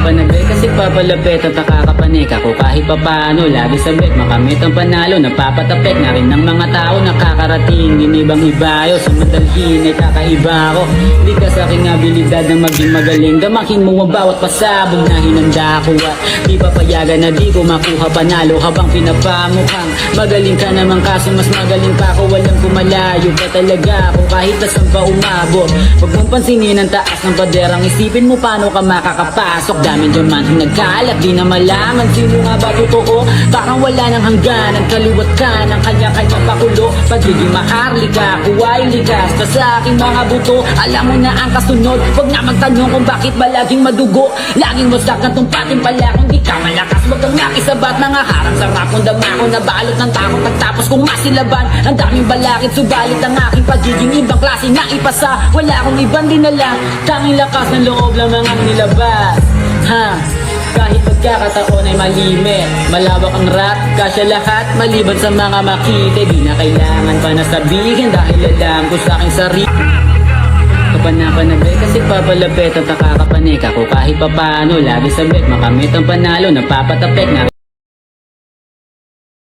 Napanapanabay kasi papalapit at nakakapanik ako kahit papano. Lagi sabik makamit ang panalo. Napapatapik na rin ng mga tao nakakarating. Ginibang ibayo sa madalhin ay kakaiba ako. Di ka sa aking abilidad na maging magaling. Gamakin mo ang bawat pasabog na hinanda ko. At di papayagan na di ko makuha panalo habang pinapamukhang magaling ka naman, kaso mas magaling pa ako. Walang kumalayo pa talaga ako kahit nasan pa umabot. Huwag mong pansinin ang taas ng paderang. Isipin mo paano ka makakapasok. Daming diamanteng nagkalat, di na malaman sino nga ba totoo. Parang wala nang hangganan, kaliwat ka ng kanya-kanyang pakulo. Pagiging maharlika, kuwa'y likas ka sa aking mga buto. Alam mo na ang kasunod, huwag na magtanong kung bakit ba laging madugo. Laging wasak ng tumpatin pala kung di ka malakas. Huwag kang nakisabat, mga harang sarap kong dama ko. Nabalot ng takot pagtapos kong masilaban. Ang daming balakid, subalit ang aking pagiging ibang klase na ipasa. Wala akong ibang dinala, tanging lakas ng loob lang ang nilabas. Kahit pagkakataon ay malimit, malawak ang rap, kasya lahat maliban sa mga makite. Di na kailangan pa na sabihin dahil alam ko sa aking sarili. Napanapanabay kasi papalapit at nakakapanik ako kahit papano. Lagi sabik makamit ang panalo. Napapatapik na